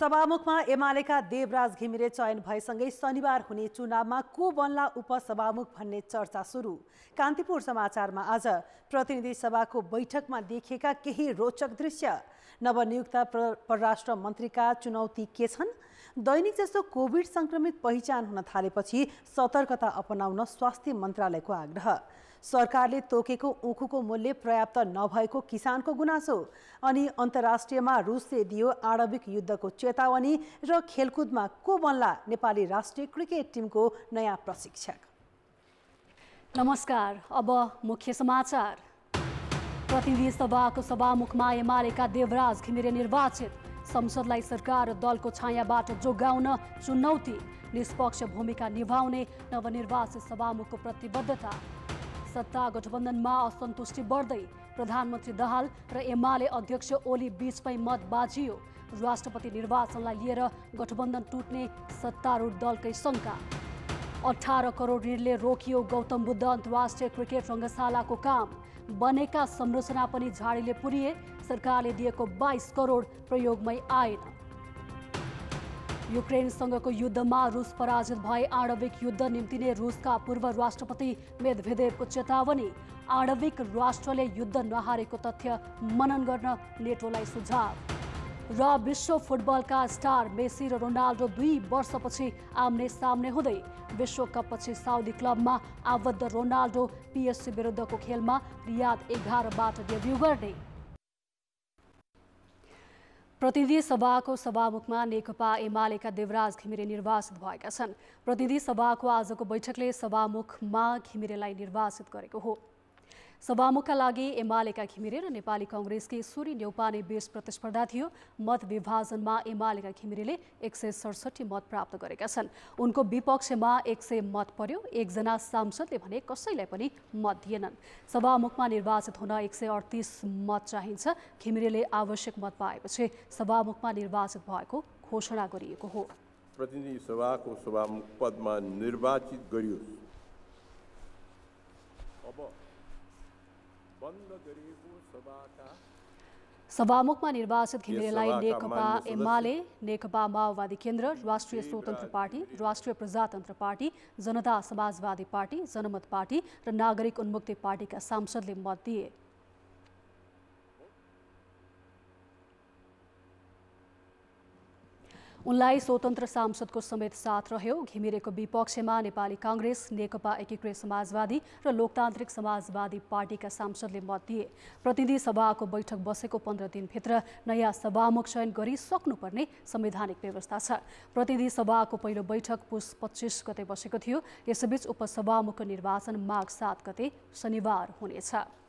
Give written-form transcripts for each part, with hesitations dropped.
सभामुखमा एमालेका देवराज घिमिरे चयन भएसँगै शनिबार हुने चुनावमा को बन्ला उपसभामुख भन्ने चर्चा सुरु। कान्तिपुर समाचारमा आज प्रतिनिधि सभाको बैठकमा देखिएका केही रोचक दृश्य। नवनियुक्त परराष्ट्र मन्त्रीका चुनौती के छन्? दैनिक जस्तो कोभिड संक्रमित पहिचान हुन थालेपछि सतर्कता अपनाउन स्वास्थ्य मन्त्रालयको आग्रह। सरकारले तोकेको उखुको मूल्य पर्याप्त नभएको किसानको गुनासो। अनि अन्तर्राष्ट्रियमा रुसले दियो आणविक युद्धको चेतावनी र खेलकुदमा को बन्ला नेपाली राष्ट्रिय क्रिकेट टिमको नयाँ प्रशिक्षक। नमस्कार, अब मुख्य समाचार। प्रतिनिधि सभाको सभामुखमा एमालेका देवराज घिमिरे निर्वाचित। संसदलाई सरकार र दलको छायाबाट जोगाउन चुनौती। निष्पक्ष भूमिका निभाउने नवनिर्वाचित सभामुखको प्रतिबद्धता। सत्ता गठबन्धनमा असन्तुष्टि बढ्दै। प्रधानमन्त्री दाहाल र एमाले अध्यक्ष ओली बीचमै मत बाजियो। राष्ट्रपति निर्वाचनलाई लिएर गठबन्धन टुट्ने सत्तारूढ दलकै शङ्का। 18 करोड ऋणले रोकियो गौतम बुद्ध अन्तर्राष्ट्रिय क्रिकेट रङ्गशालाको काम। बनेका संरचना पनि झाडीले पुरिए। सरकारले दिएको 22 करोड प्रयोगमै आएन। युक्रेनसँगको युद्धमा रुस पराजित भए आणविक युद्ध निम्तिने रुसका पूर्व राष्ट्रपति मेदभेदेवको चेतावनी। आणविक राष्ट्रले युद्ध नहारेको तथ्य मनन गर्न नेटोलाई सुझाव। र विश्व फुटबलका स्टार मेसी र रोनाल्डो 2 वर्षपछि आम्ने सामने हुँदै। विश्वकपपछि साउदी क्लबमा आबद्ध रोनाल्डो पीएसजी विरुद्धको खेलमा रियाद 11बाट डेब्यू गर्ने। प्रतिनिधि सभाको सभामुखमा नेकपा एमालेका देवराज घिमिरे निर्वाचित भएका छन्। प्रतिनिधि सभाको आजको बैठकले सभामुखमा घिमिरेलाई निर्वाचित गरेको हो। सभामुखका लागि एमालेका घिमिरे र नेपाली कांग्रेसकी सूरी न्यौपाने बीच प्रतिस्पर्धा थियो। मत विभाजनमा एमालेका घिमिरेले 167 मत प्राप्त गरेका छन्। उनको विपक्षमा 100 मत पर्यो। एकजना सांसदले भने कसैलाई पनि मत दिएनन्। सभामुखमा निर्वाचित हुन 138 मत चाहिन्छ। घिमिरेले आवश्यक मत पाएपछि सभामुखमा निर्वाचित भएको घोषणा गरिएको हो। प्रतिनिधि सभाको सभामुख पदमा निर्वाचित गरियोस्। सभामुखमा निर्वाचित घिमिरेलाई नेकपा एमाले, नेकपा माओवादी केन्द्र, राष्ट्रिय स्वतन्त्र पार्टी, राष्ट्रिय प्रजातन्त्र पार्टी, जनता समाजवादी पार्टी, जनमत पार्टी र नागरिक उन्मुक्ति पार्टीका सांसदले मत दिए। उनलाई स्वतन्त्र सांसदको समेत साथ रह्यो। घिमिरेको विपक्षमा नेपाली कांग्रेस, नेकपा एकीकृत समाजवादी र लोकतान्त्रिक समाजवादी पार्टीका सांसदले मत दिए। प्रतिनिधि सभाको बैठक बसेको 15 दिनभित्र नयाँ सभामुख चयन गरिसक्नुपर्ने संवैधानिक व्यवस्था छ। प्रतिनिधि सभाको पहिलो बैठक पुस 25 गते बसेको थियो। यसैबीच उपसभामुखको निर्वाचन माघ 7 गते शनिबार हुनेछ।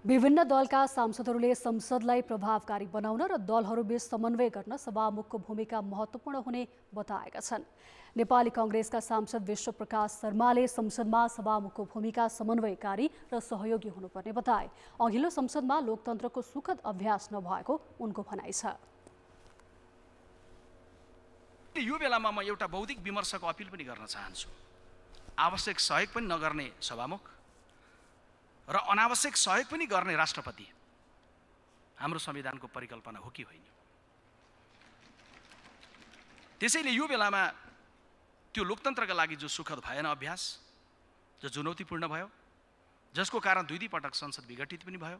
विभिन्न दलका सांसदहरूले संसदलाई प्रभावकारी बनाउन र दलहरूबीच समन्वय गर्न सभामुखको भूमिका महत्त्वपूर्ण हुने बताएका छन्। नेपाली कांग्रेसका सांसद विश्वप्रकाश शर्माले संसदमा सभामुखको भूमिका समन्वयकारी र सहयोगी हुनुपर्ने बताए। अघिल्लो संसदमा लोकतन्त्रको सुखद अभ्यास नभएको उनको भनाइ छ। यो बेलामा म एउटा बौद्धिक विमर्शको अपिल पनि गर्न चाहन्छु। आवश्यक सहयोग पनि नगर्ने सभामुख र अनावश्यक सहयोग पनि गर्ने राष्ट्रपति हाम्रो संविधानको परिकल्पना हो कि होइन? त्यसैले यो बेलामा त्यो लोकतन्त्रका लागि जो सुखद भएन अभ्यास, जो चुनौतीपूर्ण भयो, जसको कारण 2 पटक संसद विघटित पनि भयो।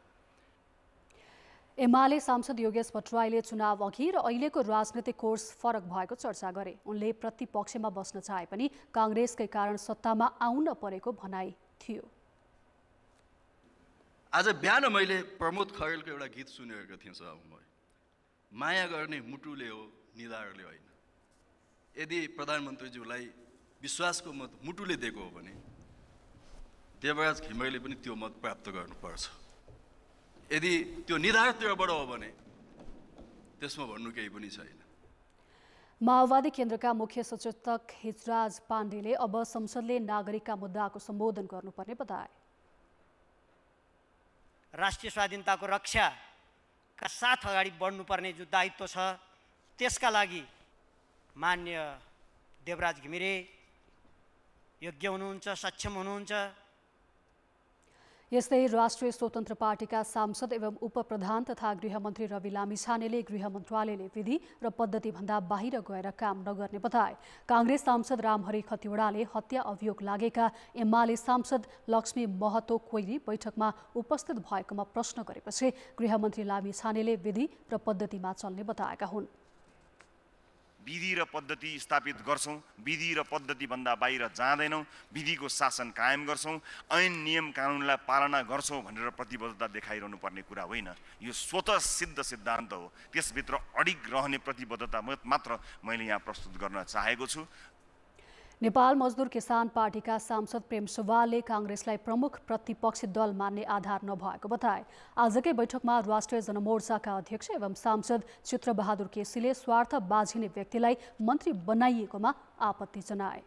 एमाले सांसद योगेश भट्टराईले चुनाव अघि र अहिलेको राजनीतिक कोर्स फरक भएको चर्चा गरे। उनले प्रतिपक्षमा बस्न चाहे पनि कांग्रेसकै कारण सत्तामा आउन परेको भनाइ थियो। आज बिहान मैले प्रमोद खरेलको एउटा गीत सुनेको थिएँ सभामुखमा। माया गर्ने मुटुले हो, निधारले होइन। यदि प्रधानमन्त्रीज्यूलाई विश्वासको मत मुटुले दिएको हो भने देवराज घिमिरेले पनि त्यो मत प्राप्त गर्नुपर्छ। यदि त्यो निधारतिरबाट हो भने त्यसमा भन्नु केही पनि छैन। माओवादी केन्द्रका मुख्य सचेतक हिजराज पाण्डेले अब संसदले नागरिकका मुद्दाको सम्बोधन गर्नुपर्ने बताए। राष्ट्रिय स्वाधीनताको रक्षाका साथ अगाडि बढ्नुपर्ने जो दायित्व छ, त्यसका लागि मान्य देवराज घिमिरे योग्य हुनुहुन्छ, सक्षम हुनुहुन्छ। यस्तै राष्ट्रिय स्वतन्त्र पार्टीका सांसद एवं उपप्रधान तथा गृहमन्त्री रवि लामिछानेले गृह मन्त्रालयले विधि र पद्धतिभन्दा बाहिर गएर काम नगर्ने बताए। कांग्रेस सांसद रामहरि खतिवड़ाले हत्या अभियोग लागेका एमाले सांसद लक्ष्मी महतो कोइरी बैठकमा उपस्थित भएकोमा प्रश्न गरेपछि गृहमन्त्री लामिछानेले विधि र पद्धतिमा चल्ने बताएका हुन्। विधि र पद्धति स्थापित गर्छौं, विधि र पद्धतिभन्दा बाहिर जाँदैनौं, विधिको शासन कायम गर्छौं, ऐन नियम कानुनलाई पालना गर्छौं भनेर प्रतिबद्धता देखाइरहनु पर्ने कुरा होइन। यो स्वतः सिद्ध सिद्धान्त हो। त्यसभित्र अडिग रहने प्रतिबद्धता मात्र मैले यहाँ प्रस्तुत गर्न चाहेको छु। नेपाल मजदुर किसान पार्टीका सांसद प्रेम सुवालले कांग्रेसलाई प्रमुख प्रतिपक्षी दल मान्ने आधार नभएको बताए। आजकै बैठकमा राष्ट्रिय जनमोर्चाका अध्यक्ष एवं सांसद चित्रबहादुर केसीले स्वार्थ बाझिने व्यक्तिलाई मन्त्री बनाइएकोमा आपत्ति जनाए।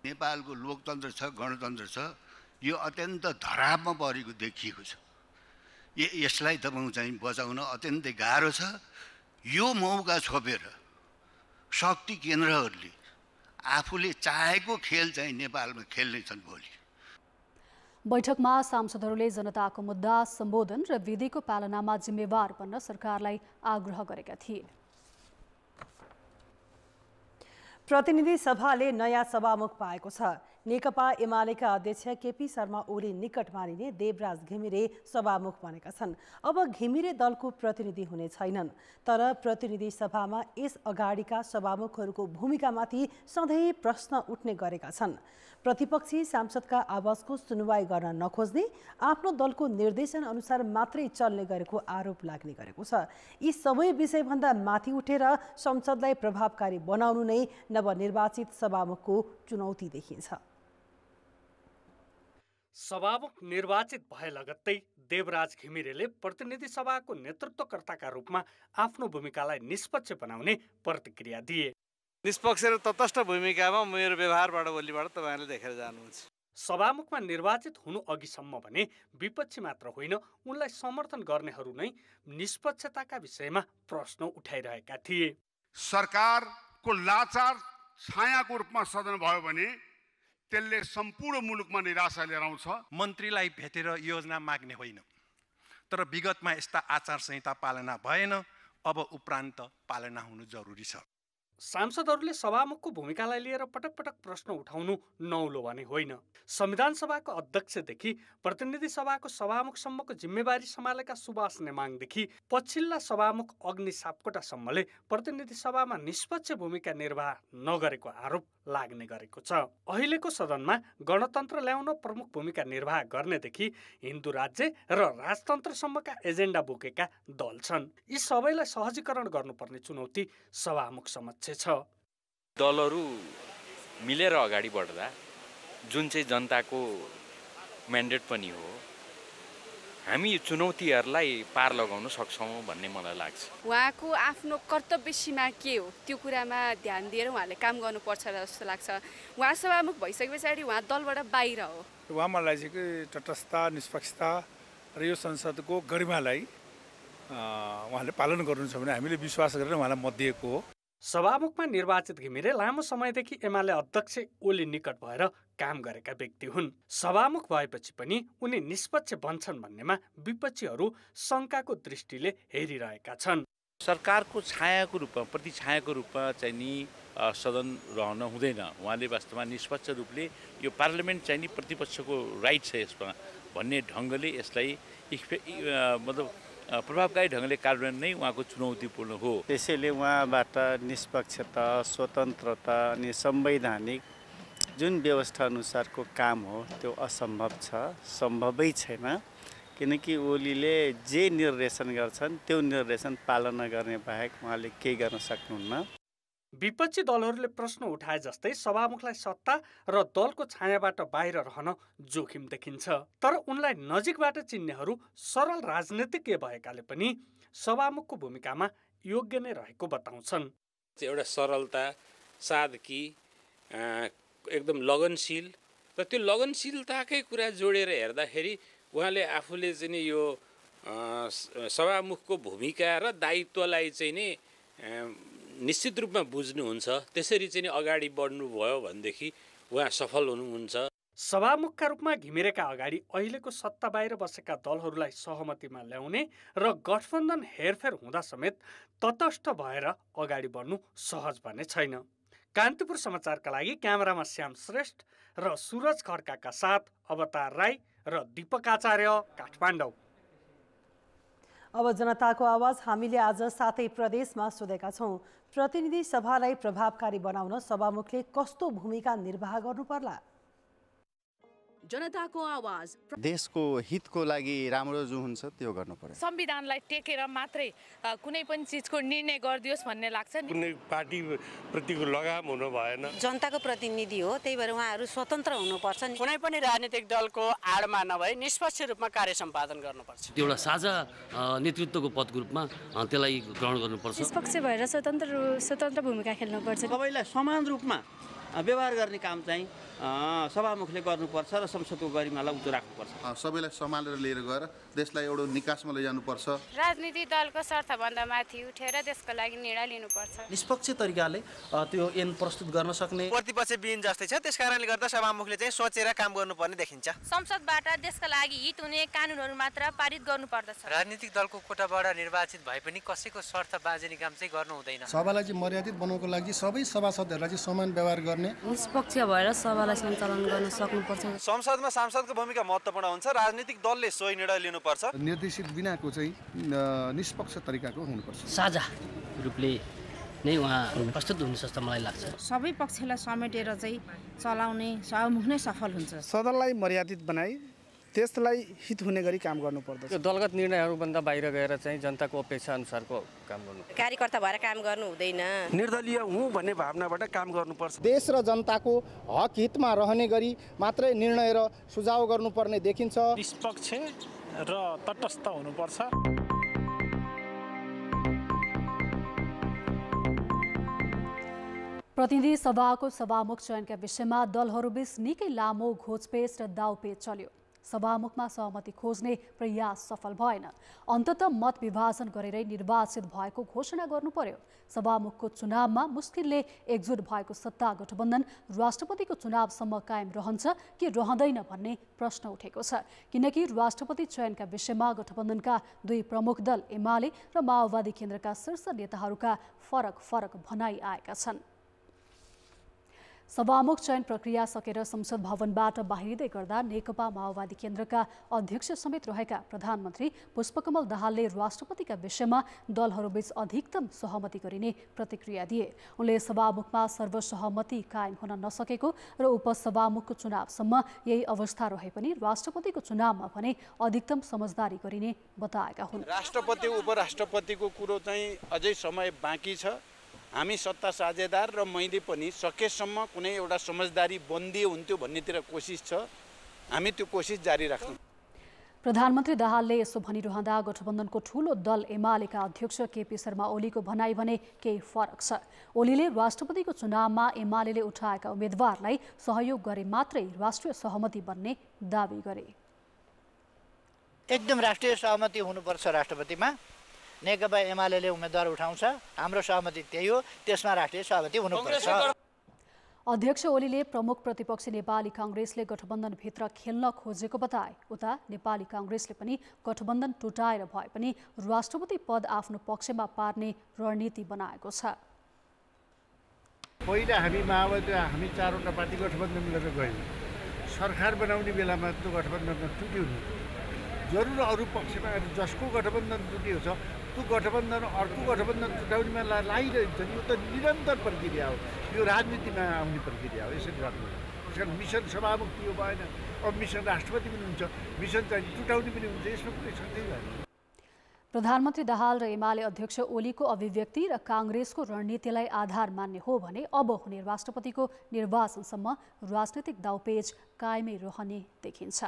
नेपालको लोकतन्त्र छ, गणतन्त्र छ, यो अत्यन्त धरापमा परेको देखिएको छ। यसलाई तपाईँ चाहिँ बचाउन अत्यन्तै गाह्रो छ। यो मौका छोपेर शक्ति केन्द्रहरूले आफूले चाहेको खेल चाहिँ नेपालमा खेल्ने छन् भोलि। बैठकमा सांसदहरूले जनताको मुद्दा सम्बोधन र विधिको पालनामा जिम्मेवार बन्न सरकारलाई आग्रह गरेका थिए। प्रतिनिधि सभाले नयाँ सभामुख पाएको छ। नेकपा एमालेका अध्यक्ष केपी शर्मा ओली निकट मानिने देवराज घिमिरे सभामुख बनेका छन्। अब घिमिरे दलको प्रतिनिधि हुने छैनन्, तर प्रतिनिधि सभामा यस अगाडिका सभामुखहरूको भूमिकामाथि सधैँ प्रश्न उठ्ने गरेका छन्। प्रतिपक्षी सांसदका आवाजको सुनवाई गर्न नखोज्ने, आफ्नो दलको निर्देशन अनुसार मात्रै चल्ने गरेको आरोप लाग्ने गरेको छ। यी सबै विषयभन्दा माथि उठेर संसदलाई प्रभावकारी बनाउनु नै नवनिर्वाचित सभामुखको चुनौती देखिन्छ। सभामुख निर्वाचित भए लगत्तै देवराज घिमिरेले प्रतिनिधि सभाको नेतृत्वकर्ताका रूपमा आफ्नो भूमिकालाई निष्पक्ष बनाउने प्रतिक्रिया दिए। निष्पक्ष र तटस्थ भूमिकामा मेरो व्यवहारबाट भोलिबाट तपाईँहरूले देखेर जानुहुन्छ। सभामुखमा निर्वाचित हुनु अघिसम्म भने विपक्षी मात्र होइन, उनलाई समर्थन गर्नेहरू नै निष्पक्षताका विषयमा प्रश्न उठाइरहेका थिए। सरकारको लाचार छायाको रूपमा सदन भयो भने त्यसले सम्पूर्ण मुलुकमा निराशा लिएर आउँछ। मन्त्रीलाई भेटेर योजना माग्ने होइन, तर विगतमा यस्ता आचार संहिता पालना भएन, अब उपरान्त पालना हुनु जरुरी छ। सांसदहरूले सभामुखको भूमिकालाई लिएर पटक पटक प्रश्न उठाउनु नौलो भने होइन। संविधान सभाको अध्यक्षदेखि प्रतिनिधि सभाको सभामुखसम्मको जिम्मेवारी सम्हालेका सुभाष नेमाङदेखि पछिल्ला सभामुख अग्नि सापकोटासम्मले प्रतिनिधि सभामा निष्पक्ष भूमिका निर्वाह नगरेको आरोप लाग्ने गरेको छ। अहिलेको सदनमा गणतन्त्र ल्याउन प्रमुख भूमिका निर्वाह गर्नेदेखि हिन्दू राज्य र राजतन्त्रसम्मका एजेन्डा बोकेका दल छन्। यी सबैलाई सहजीकरण गर्नुपर्ने चुनौती सभामुख समक्ष छ। दलहरू मिलेर अगाडि बढ्दा जुन चाहिँ जनताको म्यान्डेट पनि हो, हामी यो चुनौतीहरूलाई पार लगाउन सक्छौँ भन्ने मलाई लाग्छ। उहाँको आफ्नो कर्तव्य सीमा के हो त्यो कुरामा ध्यान दिएर उहाँले काम गर्नुपर्छ जस्तो लाग्छ। उहाँ सभामुख भइसके पछाडि उहाँ दलबाट बाहिर हो। उहाँमा लाग्छ कि तटस्थता, निष्पक्षता र यो संसदको गरिमालाई उहाँले पालन गर्नुहुन्छ भने हामीले विश्वास गरेर उहाँलाई मत दिएको हो। सभामुखमा निर्वाचित घिमिरे लामो समयदेखि एमाले अध्यक्ष ओली निकट भएर काम गरेका व्यक्ति हुन्। सभामुख भएपछि पनि उनी निष्पक्ष बन्छन् भन्नेमा विपक्षीहरू शङ्काको दृष्टिले हेरिरहेका छन्। सरकारको छायाको रूपमा, प्रतिछायाको रूपमा चाहिँ नि सदन रहन हुँदैन। उहाँले वास्तवमा निष्पक्ष रूपले यो पार्लियामेन्ट चाहिँ नि प्रतिपक्षको राइट छ यसमा भन्ने ढङ्गले यसलाई मतलब प्रभावकारी ढङ्गले कार्यान्वयन नै उहाँको चुनौतीपूर्ण हो। त्यसैले उहाँबाट निष्पक्षता, स्वतन्त्रता अनि संवैधानिक जुन व्यवस्था अनुसारको काम हो त्यो असम्भव छ, सम्भवै छैन। किनकि ओलीले जे निर्देशन गर्छन् त्यो निर्देशन पालना गर्ने बाहेक उहाँले केही गर्न सक्नुहुन्न। विपक्षी दलहरूले प्रश्न उठाए जस्तै सभामुखलाई सत्ता र दलको छायाबाट बाहिर रहन जोखिम देखिन्छ। तर उनलाई नजिकबाट चिन्नेहरू सरल राजनीतिज्ञ भएकाले पनि सभामुखको भूमिकामा योग्य नै रहेको बताउँछन्। एउटा सरलता, सादगी, एकदम लगनशील र त्यो लगनशीलताकै कुरा जोडेर हेर्दाखेरि उहाँले आफूले चाहिँ नि यो सभामुखको भूमिका र दायित्वलाई चाहिँ नि निश्चित रूपमा बुझ्नुहुन्छ। त्यसरी चाहिँ अगाडि बढ्नुभयो भनेदेखि उहाँ सफल हुनुहुन्छ। सभामुखका रूपमा घिमिरेका अगाडि अहिलेको सत्ता बाहिर बसेका दलहरूलाई सहमतिमा ल्याउने र गठबन्धन हेरफेर हुँदा समेत तटस्थ भएर अगाडि बढ्नु सहज भन्ने छैन। कान्तिपुर समाचारका लागि क्यामेरामा श्याम श्रेष्ठ र सुरज खड्काका साथ अवतार राई र दीपक आचार्य, काठमाडौँ। अब जनताको आवाज हामीले आज 7 प्रदेशमा सोधेका छौं। प्रतिनिधि सभालाई प्रभावकारी बनाउन सभामुखले कस्तो भूमिका निर्वाह गर्नु पर्ला? जनताको आवाज देशको हितको लागि राम्रो जो हुन्छ त्यो गर्नु पर्यो। संविधानलाई टेकेर मात्रै कुनै पनि चिजको निर्णय गरिदियोस् भन्ने लाग्छ। कुनै पार्टी प्रतिको लगाम हुनु भएन। जनताको प्रतिनिधि हो, त्यही भएर उहाँहरू स्वतन्त्र हुनुपर्छ। कुनै पनि राजनीतिक दलको आडमा नभई निष्पक्ष रूपमा कार्य सम्पादन गर्नुपर्छ। एउटा साझा नेतृत्वको पदको रूपमा त्यसलाई ग्रहण गर्नुपर्छ। निष्पक्ष भएर स्वतन्त्र भूमिका खेल्नुपर्छ। सबैलाई समान रूपमा व्यवहार गर्ने काम चाहिँ सभामुखले गर्नुपर्छ र संसदको गरिमालाई उच्च राख्नुपर्छ। सबैलाई सम्हालेर लिएर गएर देशलाई एउटा निकासमा लैजानुपर्छ। राजनीतिक दलको स्वार्थभन्दा माथि उठेर देशको लागि निर्णय लिनुपर्छ। निष्पक्ष तरिकाले त्यो ऐन प्रस्तुत गर्न सक्ने प्रतिपक्ष बिन जस्तै छ, त्यसकारणले गर्दा सभामुखले चाहिँ सोचेर काम गर्नुपर्ने देखिन्छ। संसदबाट देशका लागि हित हुने कानुनहरू मात्र पारित गर्नुपर्दछ। राजनीतिक दलको कोटाबाट निर्वाचित भए पनि कसैको स्वार्थ बाजेनी काम चाहिँ गर्नु हुँदैन। सभालाई चाहिँ मर्यादित बनाउनको लागि सबै सभासदहरूलाई चाहिँ समान व्यवहार गर्ने, निष्पक्ष भएर सभालाई सञ्चालन गर्न सक्नुपर्छ। संसदमा सांसदको भूमिका महत्त्वपूर्ण हुन्छ। राजनीतिक दलले सोही निर्णय लिनुपर्छ। निर्देशित बिनाको चाहिँ निष्पक्ष तरिकाको हुनुपर्छ। साझा रूपले नै उहाँ प्रस्तुत हुने जस्तो मलाई लाग्छ। सबै पक्षलाई समेटेर चाहिँ चलाउने सभामुख नै सफल हुन्छ। सदनलाई मर्यादित बनाई त्यसलाई हित हुने गरी काम गर्नुपर्दछ। यो दलगत निर्णयहरूभन्दा बाहिर गएर चाहिँ जनताको अपेक्षा अनुसारको काम गर्नु, कार्यकर्ता भएर काम गर्नु हुँदैन। निर्दलीय हुँ भन्ने भावनाबाट काम गर्नुपर्छ। देश र जनताको हक हितमा रहने गरी मात्रै निर्णय र सुझाव गर्नुपर्ने देखिन्छ। निष्पक्ष र तटस्थ हुनुपर्छ। प्रतिनिधि सभाको सभामुख चयनका विषयमा दलहरूबीच निकै लामो घोचपेच र दाउपेच चल्यो। सभामुखमा सहमति खोज्ने प्रयास सफल भएन। अन्ततः मत विभाजन गरेरै निर्वाचित भएको घोषणा गर्नु पर्यो। सभामुखको चुनावमा मुस्किलले एकजुट भएको सत्ता गठबन्धन राष्ट्रपतिको चुनावसम्म कायम रहन्छ कि रहँदैन भन्ने प्रश्न उठेको छ। किनकि राष्ट्रपति चयनका विषयमा गठबन्धनका दुई प्रमुख दल एमाले र माओवादी केन्द्रका शीर्ष नेताहरूका फरक भनाइ आएका छन्। सभामुख चयन प्रक्रिया सकेर संसद भवनबाट बाहिरिँदै गर्दा नेकपा माओवादी केन्द्रका अध्यक्ष समेत रहेका प्रधानमन्त्री पुष्पकमल दाहालले राष्ट्रपतिका विषयमा दलहरूबीच अधिकतम सहमति गरिने प्रतिक्रिया दिए। उनले सभामुखमा सर्वसहमति कायम हुन नसकेको र उपसभामुखको चुनावसम्म यही अवस्था रहे पनि राष्ट्रपतिको चुनावमा भने अधिकतम समझदारी गरिने बताएका हुन्। राष्ट्रपति उपराष्ट्रपतिको कुरो चाहिँ अझै समय बाँकी छ। हामी सत्ता साझेदार र मैले पनि सकेसम्म कुनै एउटा समझदारी बन्दी हुन्थ्यो भन्नेतिर कोसिस छ। हामी त्यो कोसिस जारी राख्छौँ। प्रधानमन्त्री दाहालले यसो भनिरहँदा गठबन्धनको ठूलो दल एमालेका अध्यक्ष केपी शर्मा ओलीको भनाइ भने केही फरक छ। ओलीले राष्ट्रपतिको चुनावमा एमालेले उठाएका उम्मेदवारलाई सहयोग गरे मात्रै राष्ट्रिय सहमति बन्ने दावी गरे। एकदम राष्ट्रिय सहमति हुनुपर्छ। राष्ट्रपतिमा नेकपा एमालेले उम्मेदवार उठाउँछ, हाम्रो सहमति त्यही हो, त्यसमा राष्ट्रिय सहमति हुनुपर्छ। अध्यक्ष ओलीले प्रमुख प्रतिपक्षी नेपाली कांग्रेसले गठबन्धनभित्र खेल्न खोजेको बताए। उता नेपाली कांग्रेसले पनि गठबन्धन टुटाएर भए पनि राष्ट्रपति पद आफ्नो पक्षमा पार्ने रणनीति बनाएको छ। पहिला हामी चारवटा पार्टी गठबन्धन गरेर गयौँ। सरकार बनाउने बेलामा त्यो गठबन्धन टुट्यो नि। जरुर अरू पक्षमा जसको गठबन्धन टुटेको छ त्यो गठबन्धन अर्को गठबन्धन टुटाउनेमा लागिरहन्छ नि। यो त निरन्तर प्रक्रिया हो, यो राजनीतिमा आउने प्रक्रिया हो। यसरी गर्नु त्यस कारण मिसन सभामुख त्यो भएन, अब मिसन राष्ट्रपति पनि हुन्छ, मिसन चाहिँ टुटाउने पनि हुन्छ। यसमा कुनै सन्देह छैन। प्रधानमन्त्री दाहाल र एमाले अध्यक्ष ओलीको अभिव्यक्ति र कांग्रेसको रणनीतिलाई आधार मान्ने हो भने अब हुने राष्ट्रपतिको निर्वाचनसम्म राजनीतिक दाउपेच कायमै रहने देखिन्छ।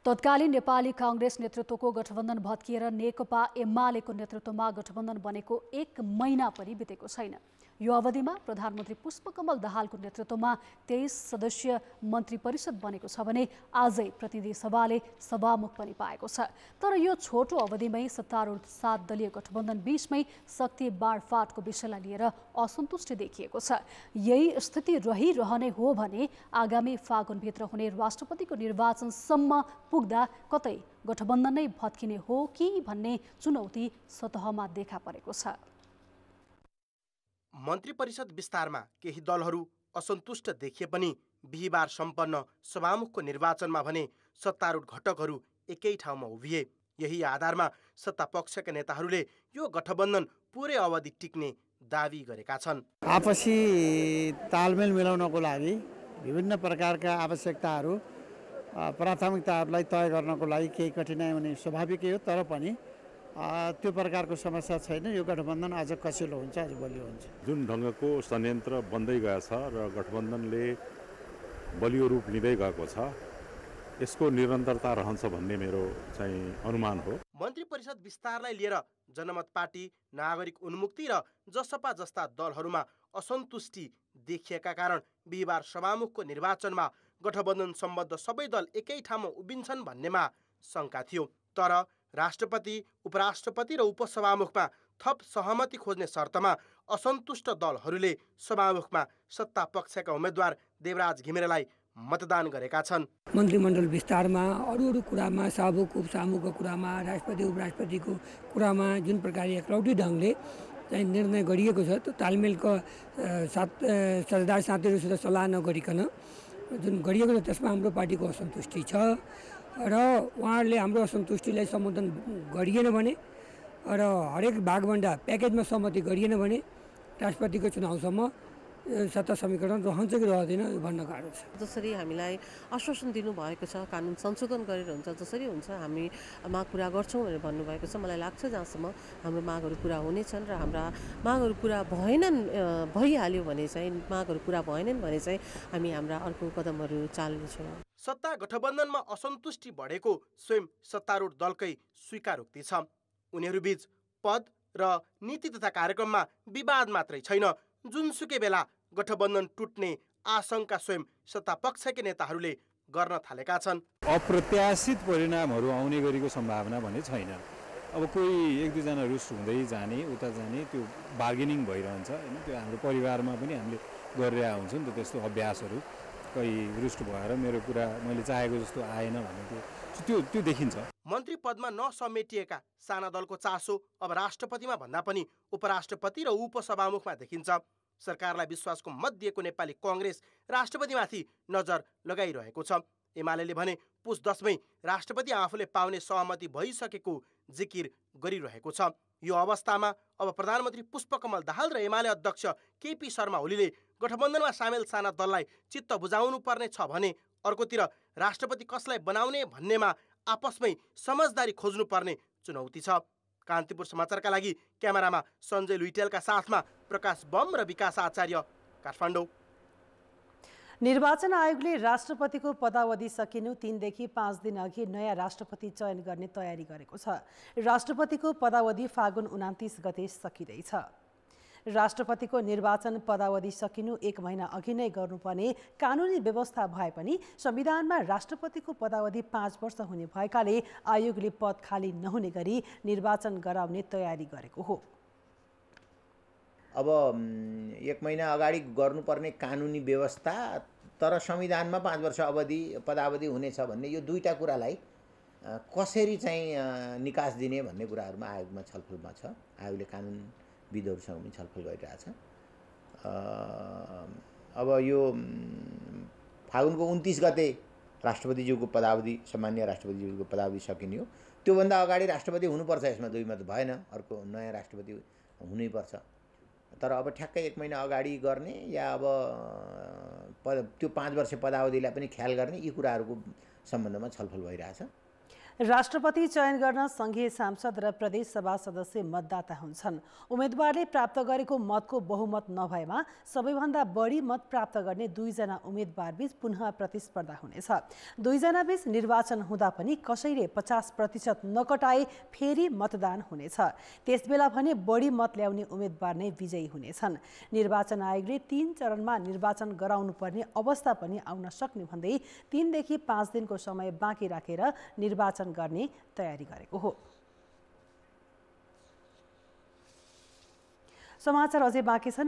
तत्कालीन नेपाली कांग्रेस नेतृत्वको गठबन्धन भत्किएर नेकपा एमालेको नेतृत्वमा गठबन्धन बनेको 1 महिना पनि बितेको छैन। यो अवधिमा प्रधानमन्त्री पुष्पकमल दाहालको नेतृत्वमा 23 सदस्यीय मन्त्री परिषद बनेको छ भने आजै प्रतिनिधि सभाले सभामुख पनि पाएको छ। तर यो छोटो अवधिमै सत्तारूढ 7 दलीय गठबन्धन बीचमै शक्ति बाँडफाँटको विषयलाई लिएर असन्तुष्टि देखिएको छ। यही स्थिति रहिरहने हो भने आगामी फागुनभित्र हुने राष्ट्रपतिको निर्वाचनसम्म पुग्दा कतै गठबन्धन नै भत्किने हो कि भन्ने चुनौती सतहमा देखा परेको छ। मन्त्री परिषद विस्तारमा केही दलहरू असन्तुष्ट देखिए पनि बिहीबार सम्पन्न सभामुखको निर्वाचनमा भने सत्तारूढ घटकहरू एकै ठाउँमा उभिए। यही आधारमा सत्ता पक्षका नेताहरूले यो गठबन्धन पूरै अवधि टिक्ने दावी गरेका छन्। आपसी तालमेल मिलाउनको लागि विभिन्न प्रकारका आवश्यकताहरू प्राथमिकताहरूलाई तय गर्नको लागि केही कठिनाइ हुने स्वाभाविकै हो। तर पनि त्यो प्रकारको समस्या छैन। यो गठबन्धन अझ कसिलो हुन्छ, अझ बलियो हुन्छ। जुन ढङ्गको षड्यन्त्र बन्दै गएछ र गठबन्धनले बलियो रूप लिँदै गएको छ, यसको निरन्तरता रहन्छ भन्ने मेरो चाहिँ अनुमान हो। मन्त्री परिषद विस्तारलाई लिएर जनमत पार्टी, नागरिक उन्मुक्ति र जसपा जस्ता दलहरूमा असन्तुष्टि देखिएका कारण बिहीबार सभामुखको निर्वाचनमा गठबन्धन सम्बद्ध सबै दल एकै ठाउँमा उभिन्छन् भन्नेमा शङ्का थियो। तर राष्ट्रपति, उपराष्ट्रपति र उपसभामुखमा थप सहमति खोज्ने शर्तमा असन्तुष्ट दलहरूले सभामुखमा सत्ता पक्षका उम्मेद्वार देवराज घिमिरेलाई मतदान गरेका छन्। मन्त्रीमण्डल विस्तारमा अरू कुरामा, सभामुख उपसभामुखको कुरामा, राष्ट्रपति उपराष्ट्रपतिको कुरामा जुन प्रकारले एकलौटी ढङ्गले चाहिँ निर्णय गरिएको छ, त्यो तालमेलको साझेदार साथीहरूसित सल्लाह नगरिकन जुन गरिएको छ त्यसमा हाम्रो पार्टीको असन्तुष्टि छ र उहाँहरूले हाम्रो असन्तुष्टिलाई सम्बोधन गरिएन भने र हरेक भागभन्दा प्याकेजमा सहमति गरिएन भने राष्ट्रपतिको चुनावसम्म सत्ता समीकरण रहन्छ कि रहँदैन यो भन्न गाह्रो छ। जसरी हामीलाई आश्वासन दिनुभएको छ, कानुन संशोधन गरेर हुन्छ, जसरी हुन्छ हामी माग पुरा गर्छौँ भनेर भन्नुभएको छ। मलाई लाग्छ जहाँसम्म हाम्रो मागहरू पुरा हुनेछन् र हाम्रा मागहरू पुरा भइहाल्यो भने चाहिँ, मागहरू पुरा भएनन् भने चाहिँ हामी हाम्रा अर्को कदमहरू चाल्नेछौँ। सत्ता गठबन्धनमा असन्तुष्टि बढेको स्वयं सत्तारूढ दलकै स्वीकारोक्ति छ। उनीहरूबीच पद र नीति तथा कार्यक्रममा विवाद मात्रै छैन, जुनसुकै बेला गठबन्धन टुट्ने आशंका स्वयं सत्ता पक्षका नेताहरूले गर्न थालेका छन्। अप्रत्याशित परिणामहरू आउने गरेको सम्भावना भने छैन। अब कोही एक दुईजना रुष्ट हुँदै जाने, उता जाने, त्यो बार्गेनिङ भइरहन्छ होइन। त्यो हाम्रो परिवारमा पनि हामीले गरिरहेका हुन्छौँ नि त त्यस्तो अभ्यासहरू। कोही रुष्ट भएर मेरो कुरा मैले चाहेको जस्तो आएन भने त्यो देखिन्छ। मन्त्री पदमा नसमेटिएका साना दलको चासो अब राष्ट्रपतिमा भन्दा पनि उपराष्ट्रपति र उपसभामुखमा देखिन्छ। सरकारलाई विश्वासको मत दिएको नेपाली कांग्रेस राष्ट्रपतिमाथि नजर लगाइरहेको छ। एमाले भने पुस 10मै राष्ट्रपति आफूले पाउने सहमति भइसकेको जिकिर गरिरहेको छ। यो अवस्थामा अब प्रधानमन्त्री पुष्पकमल दाहाल र एमाले अध्यक्ष केपी शर्मा ओलीले गठबन्धनमा सामेल साना दललाई चित्त बुझाउनु पर्ने छ भने अर्कोतिर राष्ट्रपति कसलाई बनाउने भन्नेमा आपसमै समझदारी खोज्नुपर्ने चुनौती छ। कान्तिपुर समाचारका लागि क्यामेरामा सञ्जय लुइटेलका साथमा प्रकाश बम र विकास आचार्य, काठमाडौँ। निर्वाचन आयोगले राष्ट्रपतिको पदावधि सकिनु 3 देखि 5 दिन अघि नयाँ राष्ट्रपति चयन गर्ने तयारी गरेको छ। राष्ट्रपतिको पदावधि फागुन 29 गते सकिँदैछ। राष्ट्रपतिको निर्वाचन पदावधि सकिनु 1 महिना अघि नै गर्नुपर्ने कानुनी व्यवस्था भए पनि संविधानमा राष्ट्रपतिको पदावधि 5 वर्ष हुने भएकाले आयोगले पद खाली नहुने गरी निर्वाचन गराउने तयारी गरेको हो। अब 1 महिना अगाडि गर्नुपर्ने कानुनी व्यवस्था, तर संविधानमा 5 वर्ष पदावधि हुनेछ भन्ने यो दुईटा कुरालाई कसरी चाहिँ निकास दिने भन्ने कुराहरूमा आयोगमा छलफलमा छ। आयोगले कानुनविदहरूसँग पनि छलफल गरिरहेछ। अब यो फागुनको 29 गते राष्ट्रपतिज्यूको पदावधि, सामान्य राष्ट्रपतिज्यूको पदावधि सकिने हो। त्योभन्दा अगाडि राष्ट्रपति हुनुपर्छ, यसमा दुई मत भएन, अर्को नयाँ राष्ट्रपति हुनैपर्छ। तर अब ठ्याक्कै 1 महिना अगाडि गर्ने या अब त्यो 5 वर्ष पदावधिलाई पनि ख्याल गर्ने, यी कुराहरूको सम्बन्धमा छलफल भइरहेछ। राष्ट्रपति चयन गर्न संघीय सांसद र प्रदेश सभा सदस्य मतदाता हुन्छन्। उम्मेदवारले प्राप्त गरेको मतको बहुमत नभएमा सबैभन्दा बढी मत प्राप्त गर्ने 2 जना उम्मेदवारबीच पुनः प्रतिस्पर्धा हुनेछ। 2 जना बीच निर्वाचन हुँदा पनि कसैले 50% नकटाए फेरि मतदान हुनेछ। त्यसबेला भने बढी मत ल्याउने उम्मेदवार नै विजयी हुनेछन्। निर्वाचन आयोगले 3 चरणमा निर्वाचन गराउनुपर्ने अवस्था पनि आउन सक्ने भन्दै 3 देखि 5 दिनको समय बाँकी राखेर निर्वाचन गर्ने तयारी गरेको हो। समाचार अझै बाँकी छन्।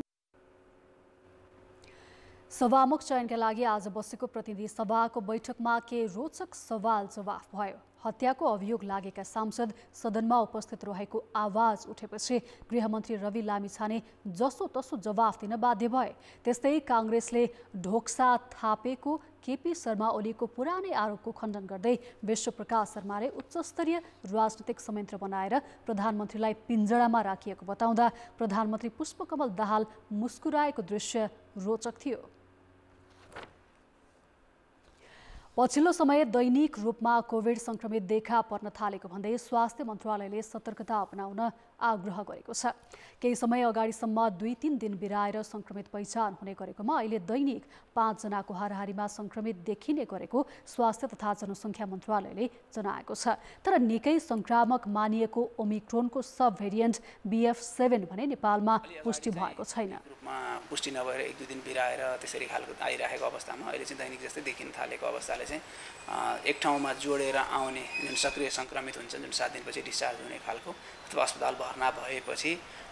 सभामुख चयनका लागि आज बसेको प्रतिनिधि सभाको बैठकमा के रोचक सवाल जवाफ भयो। हत्याको अभियोग लागेका सांसद सदनमा उपस्थित रहेको आवाज उठेपछि गृहमन्त्री रवि लामिछाने जसो तसो जवाफ दिन बाध्य भए। त्यस्तै कांग्रेसले ढोक्सा थापेको केपी शर्मा ओलीको पुरानै आरोपको खण्डन गर्दै विश्वप्रकाश शर्माले उच्चस्तरीय राजनीतिक संयन्त्र बनाएर प्रधानमन्त्रीलाई पिञ्जडामा राखिएको बताउँदा प्रधानमन्त्री पुष्पकमल दाहाल मुस्कुराएको दृश्य रोचक थियो। पछिल्लो समय दैनिक रूपमा कोभिड संक्रमित देखा पर्न थालेको भन्दै स्वास्थ्य मन्त्रालयले सतर्कता अपनाउन आग्रह गरेको छ। केही समय अगाडिसम्म 2-3 दिन बिराएर संक्रमित पहिचान हुने गरेकोमा अहिले दैनिक 5 जनाको हाराहारीमा संक्रमित देखिने गरेको स्वास्थ्य तथा जनसङ्ख्या मन्त्रालयले जनाएको छ। तर निकै संक्रामक मानिएको ओमिक्रोनको सब भेरिएन्ट BF7 भने नेपालमा पुष्टि भएको छैन। पुष्टि नभएर 1-2 दिन बिराएर त्यसरी खालको आइरहेको अवस्थामा अहिले चाहिँ दैनिक जस्तै देखिन थालेको अवस्थाले चाहिँ एक ठाउँमा जोडेर आउने जुन सक्रिय संक्रमित हुन्छ, जुन 7 दिनपछि डिस्चार्ज हुने खालको अथवा अस्पताल भर्ना भएपछि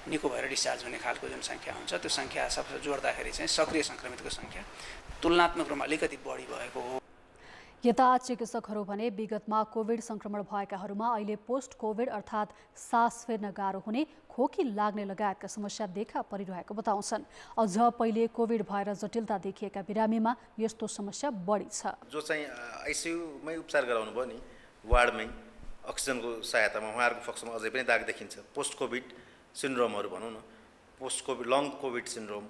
निको भएर डिस्चार्ज हुने खालको जुन सङ्ख्या हुन्छ, त्यो सङ्ख्या सबैले जोड्दाखेरि चाहिँ सक्रिय संक्रमितको सङ्ख्या तुलनात्मक रूपमा अलिकति बढी भएको हो। यता चिकित्सकहरू भने विगतमा कोभिड संक्रमण भएकाहरूमा अहिले पोस्ट कोभिड अर्थात् सास फेर्न गाह्रो हुने, खोकी लाग्ने लगायतका समस्या देखा परिरहेको बताउँछन्। अझ पहिले कोभिड भएर जटिलता देखिएका बिरामीमा यस्तो समस्या बढी छ। जो चाहिँ आइसियुमै उपचार गराउनु भयो नि, वार्डमै अक्सिजनको सहायतामा उहाँहरूको पक्षमा अझै पनि दाग देखिन्छ। पोस्ट कोभिड सिन्ड्रोमहरू भनौँ न, post covid long covid syndrome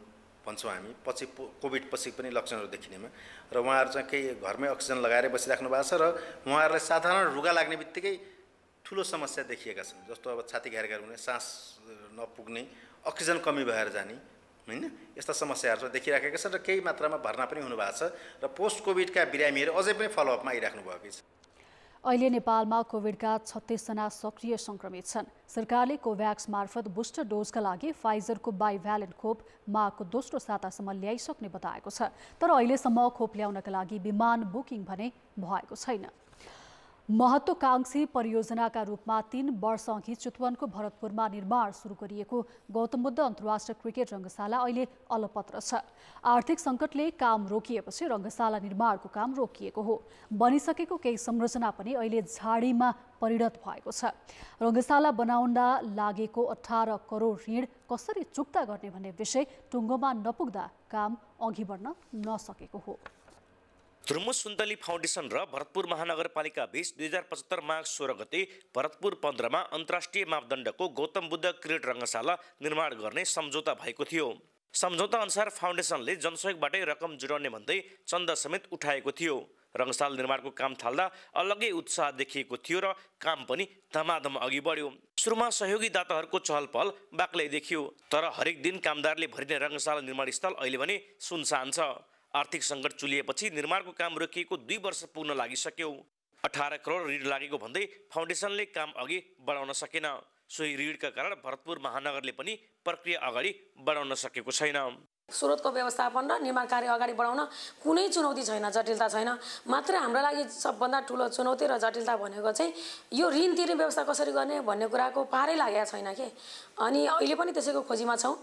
भन्छौँ हामी, पछि कोभिड पछि पनि लक्षणहरू देखिनेमा। र उहाँहरू चाहिँ केही घरमै अक्सिजन लगाएर बसिराख्नु भएको छ र उहाँहरूलाई साधारण रुगा लाग्ने बित्तिकै ठुलो समस्या देखिएका छन्। जस्तो अब छाती घ्यार हुने, सास नपुग्ने, अक्सिजन कमी भएर जाने, हैन, यस्ता समस्याहरू चाहिँ देखिराखेका छन् र केही मात्रामा भर्ना पनि हुनुभएको छ र पोस्ट कोभिडका बिरामीहरू अझै पनि फलोअपमा आइराख्नु भएको छ। अहिले नेपालमा कोभिडका 36 जना सक्रिय संक्रमित छन्। सरकारले कोभ्याक्स मार्फत बुस्टर डोजका लागि फाइजरको बाइभ्यालेन्ट खोप माघको दोस्रो सातासम्म ल्याइसक्ने बताएको छ। तर अहिलेसम्म खोप ल्याउनका लागि विमान बुकिङ भने भएको छैन। महत्त्वकांक्षी परियोजनाका रूपमा 3 वर्षअघि चितवनको भरतपुरमा निर्माण सुरु गरिएको गौतम बुद्ध अन्तर्राष्ट्रिय क्रिकेट रङ्गशाला अहिले अलपत्र छ। आर्थिक सङ्कटले काम रोकिएपछि रङ्गशाला निर्माणको काम रोकिएको हो। बनिसकेको केही संरचना पनि अहिले झाडीमा परिणत भएको छ। रङ्गशाला बनाउन लागेको 18 करोड ऋण कसरी चुक्ता गर्ने भन्ने विषय टुङ्गोमा नपुग्दा काम अघि बढ्न नसकेको हो। धुर्मु सुन्तली फाउन्डेसन र भरतपुर महानगरपालिका बीच 2075 माघ 16 गते भरतपुर 15 मा अन्तर्राष्ट्रिय मापदण्डको गौतम बुद्ध क्रिकेट रङ्गशाला निर्माण गर्ने सम्झौता भएको थियो। सम्झौता अनुसार फाउन्डेसनले जनसहयोगबाटै रकम जुटाउने भन्दै चन्दा समेत उठाएको थियो। रङ्गशाला निर्माणको काम थाल्दा अलग्गै उत्साह देखिएको थियो र काम पनि धमाधम अघि बढ्यो। सुरुमा सहयोगी दाताहरूको चहल पहल बाक्लै देखियो। तर हरेक दिन कामदारले भरिने रङ्गशाला निर्माण स्थल अहिले भने सुनसान छ। आर्थिक सङ्कट चुलिएपछि निर्माणको काम रोकिएको 2 वर्ष पुग्न लागिसक्यो। 18 करोड ऋण लागेको भन्दै फाउन्डेसनले काम अघि बढाउन सकेन। सोही ऋणका कारण भरतपुर महानगरले पनि प्रक्रिया अगाडि बढाउन सकेको छैन। स्रोतको व्यवस्थापन र निर्माण कार्य अगाडि बढाउन कुनै चुनौती छैन, जटिलता छैन। मात्र हाम्रो लागि सबभन्दा ठुलो चुनौती र जटिलता भनेको चाहिँ यो ऋण तिर्ने व्यवस्था कसरी गर्ने भन्ने कुराको पारै लागेको छैन के। अनि अहिले पनि त्यसैको खोजीमा छौँ।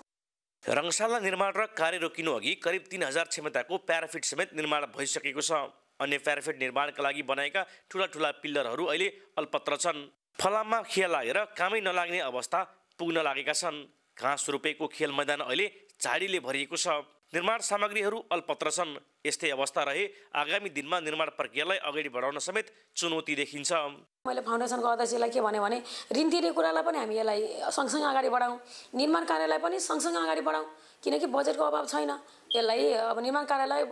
रङ्गशाला निर्माण र कार्य रोकिनु अघि करिब 3000 क्षमताको प्याराफिट समेत निर्माण भइसकेको छ। अन्य प्याराफिट निर्माणका लागि बनाएका ठुला पिल्लरहरू अहिले अल्पत्र छन्। फलाममा खिया लागेर कामै नलाग्ने अवस्था पुग्न लागेका छन्। घाँस रोपेको खेल मैदान अहिले झाडीले भरिएको छ। निर्माण सामग्रीहरू अल्पत्र छन्। यस्तै अवस्था रहे आगामी दिनमा निर्माण प्रक्रियालाई अगाडि बढाउन समेत चुनौती देखिन्छ। मैले फाउन्डेसनको अध्यक्षलाई के भने ऋण तिर्ने कुरालाई पनि हामी यसलाई सँगसँगै अगाडि बढाउँ, निर्माण कार्यलाई पनि सँगसँगै अगाडि बढाउँ, किनकि बजेटको अभाव छैन। यसलाई अब निर्माण कार्यलाई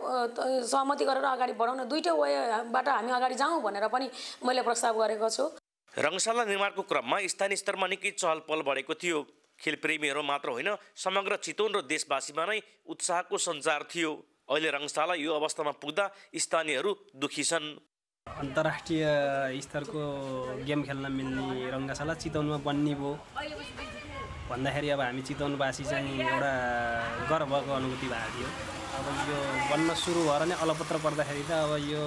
सहमति गरेर अगाडि बढाउन दुईटै वेबाट हामी अगाडि जाउँ भनेर पनि मैले प्रस्ताव गरेको छु। रङशाला निर्माणको क्रममा स्थानीय स्तरमा निकै चहल पहल बढेको थियो। खेलप्रेमीहरू मात्र होइन, समग्र चितवन र देशवासीमा नै उत्साहको सञ्चार थियो। अहिले रङशाला यो अवस्थामा पुग्दा स्थानीयहरू दुखी छन्। अन्तर्राष्ट्रिय स्तरको गेम खेल्न मिल्ने रङ्गशाला चितवनमा बन्ने भयो भन्दाखेरि अब हामी चितवनवासी चाहिँ एउटा गर्वको अनुभूति भएको थियो। अब यो बन्न सुरु भएर नै अलपत्र पर्दाखेरि त अब यो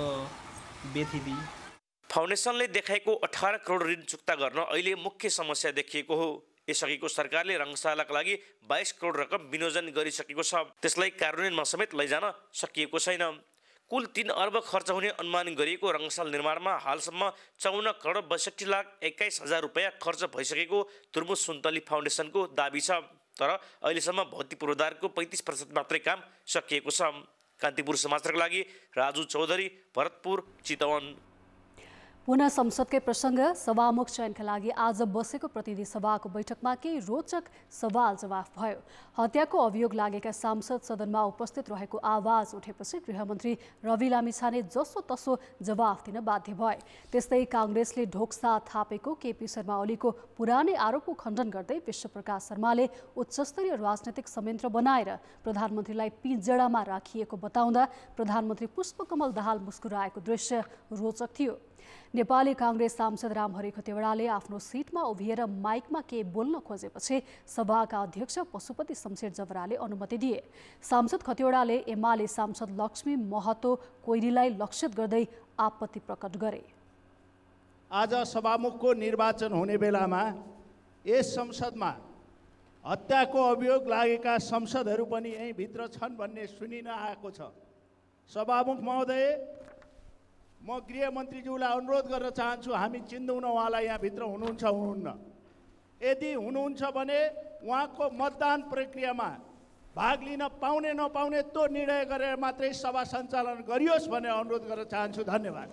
बेथिदी। फाउन्डेसनले देखाएको 18 करोड ऋण चुक्ता गर्न अहिले मुख्य समस्या देखिएको हो। यसअघिको सरकारले रङशालाका लागि 22 करोड रकम विनियोजन गरिसकेको छ। त्यसलाई कार्यान्वयनमा समेत लैजान सकिएको छैन। कुल 3 अर्ब खर्च हुने अनुमान गरिएको रङशाला निर्माणमा हालसम्म 54 करोड 62 लाख 21 हजार रुपियाँ खर्च भइसकेको तुर्मुस सुन्तली फाउन्डेसनको दाबी छ। तर अहिलेसम्म भौतिक पूर्वाधारको 35% मात्रै काम सकिएको छ। कान्तिपुर समाचारका लागि राजु चौधरी, भरतपुर, चितवन। पुनः संसदकै प्रसङ्ग सभामुख चयनका लागि आज बसेको प्रतिनिधि सभाको बैठकमा केही रोचक सवाल जवाफ भयो। हत्याको अभियोग लागेका सांसद सदनमा उपस्थित रहेको आवाज उठेपछि गृहमन्त्री रवि लामिछाने जसोतसो जवाफ दिन बाध्य भए। त्यस्तै काङ्ग्रेसले ढोक्सा थापेको केपी शर्मा ओलीको पुरानै आरोपको खण्डन गर्दै विश्वप्रकाश शर्माले उच्चस्तरीय राजनैतिक संयन्त्र बनाएर प्रधानमन्त्रीलाई पिँजडामा राखिएको बताउँदा प्रधानमन्त्री पुष्पकमल दाहाल मुस्कुराएको दृश्य रोचक थियो। नेपाली काङ्ग्रेस सांसद रामहरि खतिवडाले आफ्नो सिटमा उभिएर माइकमा केही बोल्न खोजेपछि सभाका अध्यक्ष पशुपति शमशेर जबराले अनुमति दिए। सांसद खतिवडाले एमाले सांसद लक्ष्मी महतो कोइरीलाई लक्षित गर्दै आपत्ति प्रकट गरे। आज सभामुखको निर्वाचन हुने बेलामा यस संसदमा हत्याको अभियोग लागेका संसदहरू पनि यहीँ भित्र छन् भन्ने सुनिन आएको छ। सभामुख महोदय, म गृहमन्त्रीज्यूलाई अनुरोध गर्न चाहन्छु, हामी चिन्दैनौँ उहाँलाई यहाँ भित्र हुनुहुन्छ हुनुहुन्न। यदि हुनुहुन्छ भने उहाँको मतदान प्रक्रियामा भाग लिन पाउने नपाउने त्यो निर्णय गरेर मात्रै सभा सञ्चालन गरियोस् भन्ने अनुरोध गर्न चाहन्छु। धन्यवाद।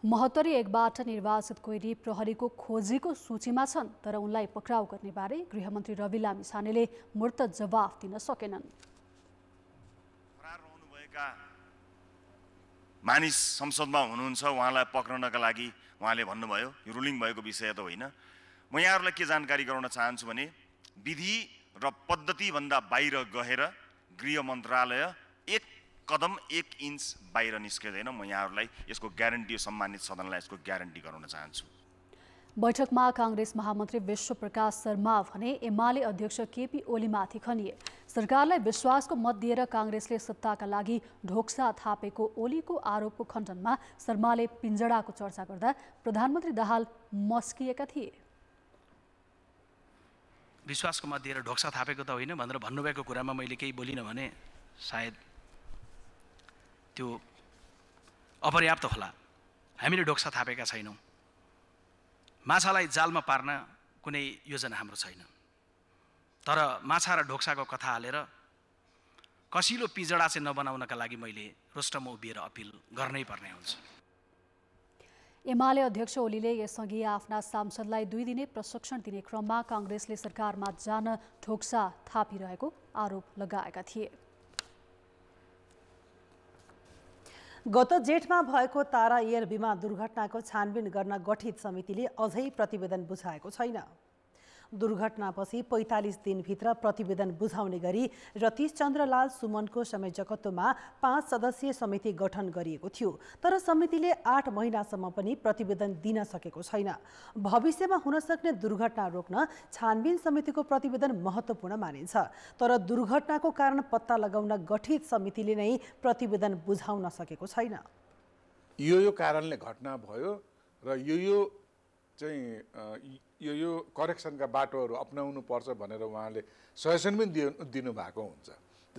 महोत्तरी 1बाट निर्वाचित कोइरी प्रहरीको खोजीको सूचीमा छन्, तर उनलाई पक्राउ गर्ने बारे गृहमन्त्री रवि लामिछानेले मूर्त जवाफ दिन सकेनन्। मानिस संसदमा हुनुहुन्छ, उहाँलाई पक्रनका लागि उहाँले भन्नुभयो यो रुलिङ भएको विषय त होइन। म यहाँहरूलाई के जानकारी गराउन चाहन्छु भने विधि र पद्धतिभन्दा बाहिर गएर गृह मन्त्रालय 1 कदम 1 इन्च बाहिर निस्किँदैन। म यहाँहरूलाई यसको ग्यारेन्टी, सम्मानित सदनलाई यसको ग्यारेन्टी गराउन चाहन्छु। बैठकमा काङ्ग्रेस महामन्त्री विश्वप्रकाश शर्मा भने एमाले अध्यक्ष केपी ओलीमाथि खनिए। सरकारलाई विश्वासको मत दिएर काङ्ग्रेसले सत्ताका लागि ढोक्सा थापेको ओलीको आरोपको खण्डनमा शर्माले पिञ्जडाको चर्चा गर्दा प्रधानमन्त्री दाहाल मस्किएका थिए। विश्वासको मत दिएर ढोक्सा थापेको त होइन भनेर भन्नुभएको कुरामा मैले केही बोलिनँ भने सायद त्यो अपर्याप्त होला। हामीले ढोक्सा थापेका छैनौँ। माछालाई जालमा पार्न कुनै योजना हाम्रो छैन। तर माछा र ढोक्साको कथा हालेर कसिलो पिजडा चाहिँ नबनाउनका लागि मैले रोस्टमा उभिएर अपिल गर्नै पर्ने हुन्छ। एमाले अध्यक्ष ओलीले यसअघि आफ्ना सांसदलाई 2 दिने प्रशिक्षण दिने क्रममा काङ्ग्रेसले सरकारमा जान ढोक्सा थापिरहेको आरोप लगाएका थिए। गत जेठमा भएको तारा एयर विमान दुर्घटनाको छानबिन गर्न गठित समितिले अझै प्रतिवेदन बुझाएको छैन। दुर्घटनापछि 45 दिनभित्र प्रतिवेदन बुझाउने गरी रतीश चन्द्रलाल सुमनको संयोजकत्वमा 5 सदस्यीय समिति गठन गरिएको थियो। तर समितिले 8 महिनासम्म पनि प्रतिवेदन दिन सकेको छैन। भविष्यमा हुन सक्ने दुर्घटना रोक्न छानबिन समितिको प्रतिवेदन महत्त्वपूर्ण मानिन्छ। तर दुर्घटनाको कारण पत्ता लगाउन गठित समितिले नै प्रतिवेदन बुझाउन सकेको छैन। यो कारणले घटना भयो र यो चाहिँ यो करेक्सनका बाटोहरू अपनाउनु पर्छ भनेर उहाँले सजेसन पनि दिनुभएको हुन्छ।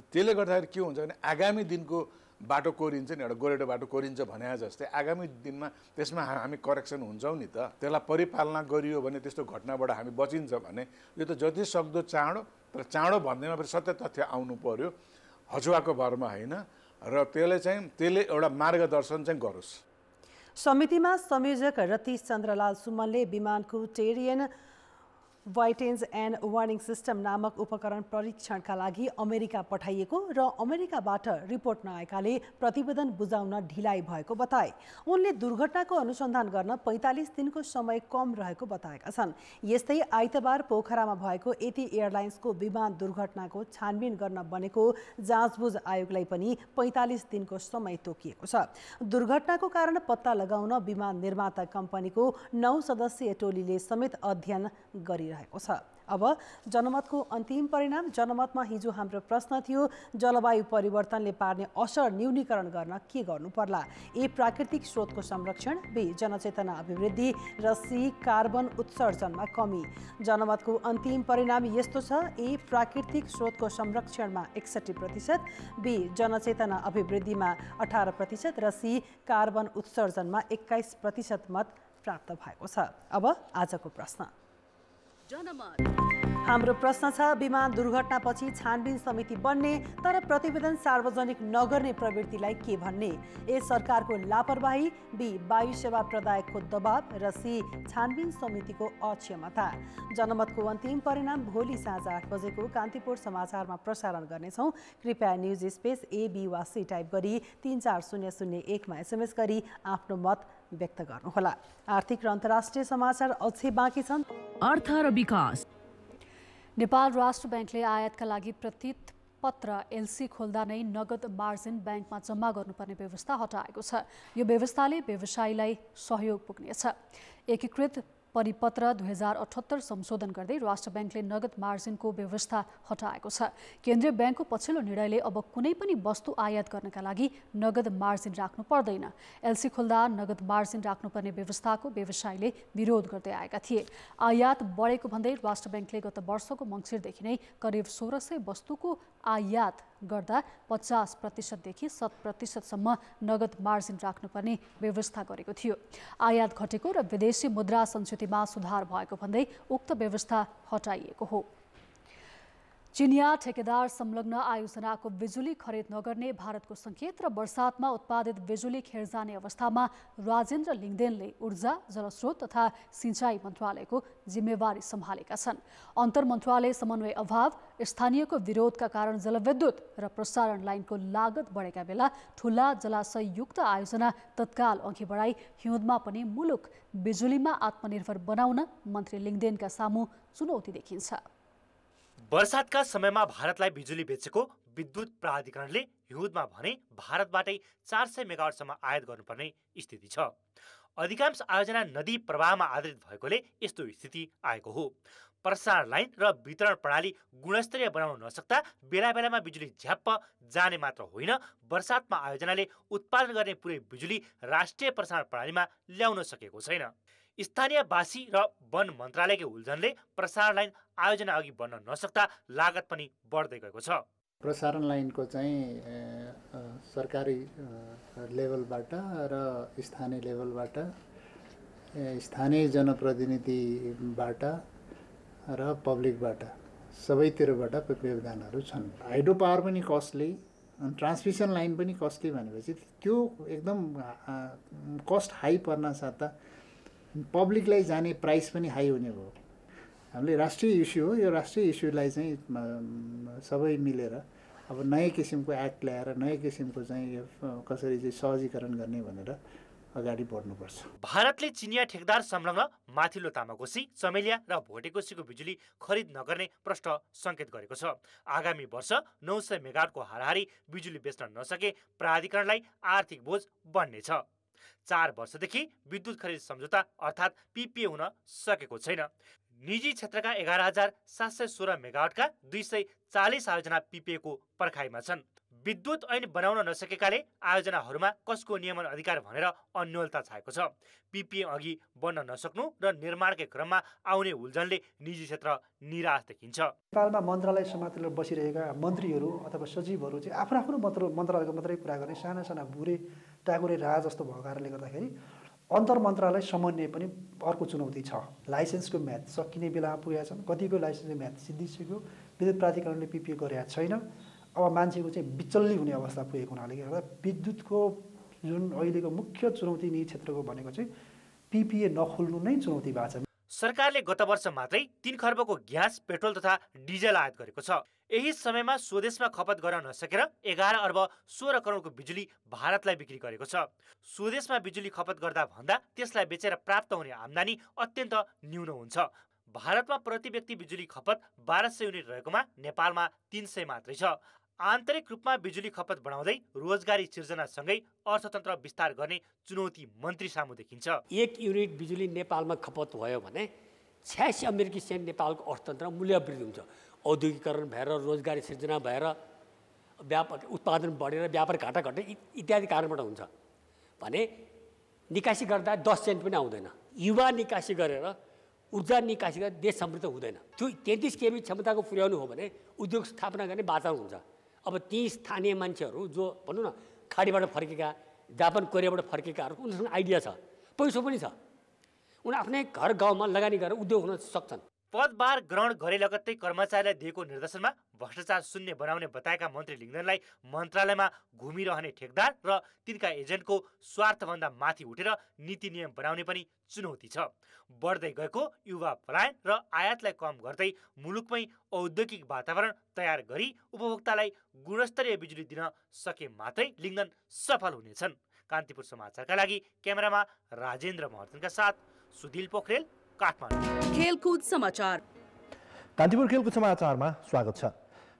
त्यसले गर्दाखेरि के हुन्छ भने आगामी दिनको बाटो कोरिन्छ नि, एउटा गोरेटो बाटो कोरिन्छ भने जस्तै आगामी दिनमा त्यसमा हामी करेक्सन हुन्छौँ नि त। त्यसलाई परिपालना गरियो भने त्यस्तो घटनाबाट हामी बचिन्छ भने यो त जति सक्दो चाँडो, तर चाँडो भन्दैमा फेरि सत्य तथ्य आउनु पर्यो। हचुवाको भरमा होइन र त्यसले एउटा मार्गदर्शन चाहिँ गरोस्। समितिमा संयोजक Ratheesh Chandralal सुमनले विमानको टेरियन वाइटेन्स and warning system नामक उपकरण परीक्षणका लागि अमेरिका पठाइएको र अमेरिकाबाट रिपोर्ट नआएकाले प्रतिवेदन बुझाउन ढिलाइ भएको बताए। उनले दुर्घटनाको अनुसन्धान गर्न 45 दिनको समय कम रहेको बताएका छन्। यस्तै आइतबार पोखरामा भएको एती एयरलाइन्सको विमान दुर्घटनाको छानबिन गर्न बनेको जाँचबुझ आयोगलाई पनि 45 दिनको समय तोकिएको छ। दुर्घटनाको कारण पत्ता लगाउन विमान निर्माता कम्पनीको 9 सदस्यीय टोलीले समेत अध्ययन गरिरहेको छ। अब जनमतको अन्तिम परिणाम। जनमतमा हिजो हाम्रो प्रश्न थियो, जलवायु परिवर्तनले पार्ने असर न्यूनीकरण गर्न के गर्नु पर्ला? ए प्राकृतिक स्रोतको संरक्षण, बी जनचेतना अभिवृद्धि र सी कार्बन उत्सर्जनमा कमी। जनमतको अन्तिम परिणाम यस्तो छ, ए प्राकृतिक स्रोतको संरक्षणमा 61%, बी जनचेतना अभिवृद्धिमा 18% र सी कार्बन उत्सर्जनमा 21% मत प्राप्त भएको छ। अब आजको प्रश्न। हाम्रो प्रश्न छ, विमान दुर्घटनापछि छानबिन समिति बन्ने तर प्रतिवेदन सार्वजनिक नगर्ने प्रवृत्तिलाई के भन्ने? ए सरकारको लापरवाही, बी वायु सेवा प्रदायकको दबाव र सी छानबिन समितिको अक्षमता। जनमतको अन्तिम परिणाम भोलि साँझ 8 बजेको कान्तिपुर समाचारमा प्रसारण गर्नेछौँ। कृपया न्युज स्पेस ए बी वा सी टाइप गरी 34001 मा SMS गरी आफ्नो मत व्यक्त गर्नुहोला। आर्थिक र अन्तर्राष्ट्रिय समाचार अझै बाँकी छन्। अर्थ र विकास। नेपाल राष्ट्र ब्याङ्कले आयातका लागि प्रतीत पत्र एलसी खोल्दा नै नगद मार्जिन ब्याङ्कमा जम्मा गर्नुपर्ने व्यवस्था हटाएको छ। यो व्यवस्थाले व्यवसायीलाई सहयोग पुग्नेछ। एकीकृत परिपत्र 2078 संशोधन गर्दै राष्ट्र ब्याङ्कले नगद मार्जिनको व्यवस्था हटाएको छ। केन्द्रीय ब्याङ्कको पछिल्लो निर्णयले अब कुनै पनि वस्तु आयात गर्नका लागि नगद मार्जिन राख्नु पर्दैन। एलसी खोल्दा नगद मार्जिन राख्नुपर्ने व्यवस्थाको व्यवसायीले विरोध गर्दै आएका थिए। आयात बढेको भन्दै राष्ट्र ब्याङ्कले गत वर्षको मङ्सिरदेखि नै करिब 1600 वस्तुको आयात गर्दा 50%देखि 100%सम्म नगद मार्जिन राख्नुपर्ने व्यवस्था गरेको थियो। आयात घटेको र विदेशी मुद्रा संस्कृतिमा सुधार भएको भन्दै उक्त व्यवस्था हटाइएको हो। चिनिया ठेकेदार संलग्न आयोजनाको बिजुली खरिद नगर्ने भारतको सङ्केत र बर्सातमा उत्पादित बिजुली खेर जाने अवस्थामा राजेन्द्र लिङदेनले ऊर्जा, जलस्रोत तथा सिँचाइ मन्त्रालयको जिम्मेवारी सम्हालेका छन्। अन्तर मन्त्रालय समन्वय अभाव, स्थानीयको विरोधका कारण जलविद्युत र प्रसारण लाइनको लागत बढेका बेला ठुला जलाशययुक्त आयोजना तत्काल अघि बढाई हिउँदमा पनि मुलुक बिजुलीमा आत्मनिर्भर बनाउन मन्त्री लिङदेनका सामु चुनौती देखिन्छ। वर्षातका समयमा भारतलाई बिजुली बेचेको विद्युत प्राधिकरणले हिउँदमा भने भारतबाटै 400 मेगावाटसम्म आयात गर्नुपर्ने स्थिति छ। अधिकांश आयोजना नदी प्रवाहमा आधारित भएकोले यस्तो स्थिति आएको हो। प्रसारण लाइन र वितरण प्रणाली गुणस्तरीय बनाउन नसक्दा बेला बेलामा बिजुली झ्याप्प जाने मात्र होइन, वर्षातमा आयोजनाले उत्पादन गर्ने पुरै बिजुली राष्ट्रिय प्रसारण प्रणालीमा ल्याउन सकेको छैन। स्थानीयवासी र वन मन्त्रालयकै उल्झनले प्रसारण लाइन आयोजना अघि बढ्न नसक्दा लागत पनि बढ्दै गएको छ। प्रसारण लाइनको चाहिँ सरकारी लेभलबाट र स्थानीय लेभलबाट, स्थानीय जनप्रतिनिधिबाट र पब्लिकबाट सबैतिरबाट व्यवधानहरू छन्। हाइड्रो पावर पनि कस्टली, ट्रान्समिसन लाइन पनि कस्टली भनेपछि त्यो एकदम कस्ट हाई पर्न साथ पब्लिकलाई जाने प्राइस पनि हाई हुने भयो। हामीले राष्ट्रिय इस्यु हो, यो राष्ट्रिय इस्युलाई चाहिँ सबै मिलेर अब नयाँ किसिमको एक्ट ल्याएर नयाँ किसिमको चाहिँ यो कसरी चाहिँ सहजीकरण गर्ने भनेर अगाडि बढ्नुपर्छ। भारतले चिनिया ठेकेदार संलग्न माथिल्लो तामाकोसी, चमेलिया र भोटेकोसीको बिजुली खरिद नगर्ने प्रष्ट सङ्केत गरेको छ। आगामी वर्ष 900 मेगावाटको हाराहारी बिजुली बेच्न नसके प्राधिकरणलाई आर्थिक बोझ बन्नेछ। 4 वर्षदेखि विद्युत खरिद सम्झौता अर्थात् PPA हुन सकेको छैन। निजी क्षेत्रका 11,716 मेगावाटका 240 आयोजना PPA को पर्खाइमा छन्। विद्युत ऐन बनाउन नसकेकाले आयोजनाहरूमा कसको नियमन अधिकार भनेर अन्योलता छाएको छ। PPA अघि बन्न नसक्नु र निर्माणकै क्रममा आउने उल्झनले निजी क्षेत्र निराश देखिन्छ। नेपालमा मन्त्रालय समातेर बसिरहेका मन्त्रीहरू अथवा सचिवहरू चाहिँ आफ्नो मन्त्रालयको मात्रै कुरा गर्ने साना साना भुरे टाकुरे राज जस्तो भएको कारणले गर्दाखेरि अन्तर मन्त्रालय समन्वय पनि अर्को चुनौती छ। लाइसेन्सको म्याद सकिने बेलामा पुगेका छन्, कतिको लाइसेन्सको म्याद सिद्धिसक्यो, विद्युत प्राधिकरणले PPA गरेका छैन। अब मान्छेको चाहिँ विचल्ली हुने अवस्था पुगेको हुनाले गर्दा विद्युतको जुन अहिलेको मुख्य चुनौती यी क्षेत्रको भनेको चाहिँ पिपिए नखोल्नु नै चुनौती भएको छ। सरकारले गत वर्ष मात्रै 3 खर्बको ग्यास, पेट्रोल तथा डिजल आयात गरेको छ। यही समयमा स्वदेशमा खपत गर्न नसकेर 11 अर्ब 16 करोडको बिजुली भारतलाई बिक्री गरेको छ। स्वदेशमा बिजुली खपत गर्दा भन्दा त्यसलाई बेचेर प्राप्त हुने आम्दानी अत्यन्त न्यून हुन्छ। भारतमा प्रति व्यक्ति बिजुली खपत 1200 युनिट रहेकोमा नेपालमा 300 मात्रै छ। आन्तरिक रूपमा बिजुली खपत बढाउँदै रोजगारी सिर्जनासँगै अर्थतन्त्र विस्तार गर्ने चुनौती मन्त्री सामु देखिन्छ। 1 युनिट बिजुली नेपालमा खपत भयो भने 86 अमेरिकी सेन्ट नेपालको अर्थतन्त्र मूल्यवृद्धि हुन्छ। औद्योगिकरण भएर, रोजगारी सिर्जना भएर, व्यापक उत्पादन बढेर व्यापार घाटा घटे इत्यादि कारणबाट हुन्छ भने निकासी गर्दा 10 सेन्ट पनि आउँदैन। युवा निकासी गरेर, ऊर्जा निकासी गरेर देश समृद्ध हुँदैन। त्यो 33 केबी क्षमताको पुर्याउनु हो भने उद्योग स्थापना गर्ने वातावरण हुन्छ। अब ती स्थानीय मान्छेहरू जो भनौँ न खाडीबाट फर्केका, जापान कोरियाबाट फर्केकाहरू, उनीहरूसँग आइडिया छ, पैसो पनि छ, उनी आफ्नै घर गाउँमा लगानी गरेर उद्योग हुन सक्छन्। पदभार ग्रहण गरे लगत्तै कर्मचारीलाई दिएको निर्देशनमा भ्रष्टाचार शून्य बनाउने बताएका मन्त्री लिङ्गदेनलाई मन्त्रालयमा घुमिरहने ठेकदार र तिनका एजेन्टको स्वार्थभन्दा माथि उठेर नीति नियम बनाउने पनि चुनौती छ। बढ्दै गएको युवा पलायन र आयातलाई कम गर्दै मुलुकमै औद्योगिक वातावरण तयार गरी उपभोक्तालाई गुणस्तरीय बिजुली दिन सके मात्रै लिङ्गदेन सफल हुनेछन्। कान्तिपुर समाचारका लागि क्यामेरामा राजेन्द्र महर्जनका साथ सुधिल पोखरेल, काठमाडौँ। खेलकुद समाचार। कान्तिपुर खेलकुद समाचारमा स्वागत छ।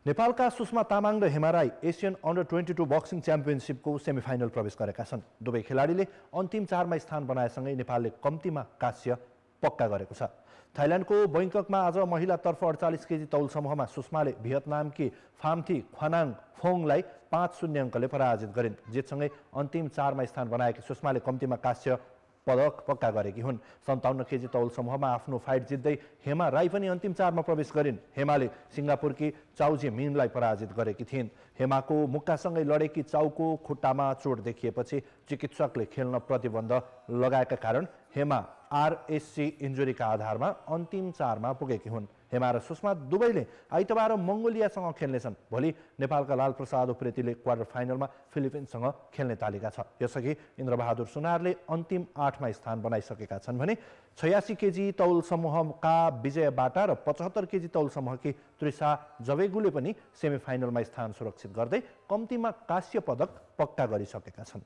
नेपालका सुषमा तामाङ र Hema Rai Asian under 22 boxing च्याम्पियनसिपको सेमिफाइनल प्रवेश गरेका छन्। दुवै खेलाडीले अन्तिम 4मा स्थान बनाएसँगै नेपालले कम्तीमा कांस्य पक्का गरेको छ। थाइल्यान्डको बैंककमा आज महिलातर्फ 48 केजी तौल समूहमा सुषमाले भियतनामकी फाम्थी ख्वानाङ फोङलाई 5-0 अङ्कले पराजित गरिन्। जितसँगै अन्तिम 4मा स्थान बनाएकी सुषमाले कम्तीमा कांस्य पदक पक्का गरेकी हुन्। 57 केजी तौल समूहमा आफ्नो फाइट जित्दै हेमा राई पनि अन्तिम 4मा प्रवेश गरिन्। हेमाले सिङ्गापुरकी चाउजी मिनलाई पराजित गरेकी थिइन्। हेमाको मुक्कासँगै लडेकी चाउको खुट्टामा चोट देखिएपछि चिकित्सकले खेल्न प्रतिबन्ध लगाएका कारण हेमा आरएससी इन्जुरीका आधारमा अन्तिम 4मा पुगेकी हुन्। हेमा र सुषमा दुवैले आइतबार मङ्गोलियासँग खेल्नेछन्। भोलि नेपालका लालप्रसाद उप्रेतीले क्वार्टर फाइनलमा फिलिपिन्ससँग खेल्ने तालिका छ। यसअघि इन्द्रबहादुर सुनारले अन्तिम 8मा स्थान बनाइसकेका छन् भने 86 केजी तौल समूहका विजय बाटा र 75 केजी तौल समूहकी त्रिषा जवेगुले पनि सेमिफाइनलमा स्थान सुरक्षित गर्दै कम्तीमा कांस्य पदक पक्का गरिसकेका छन्।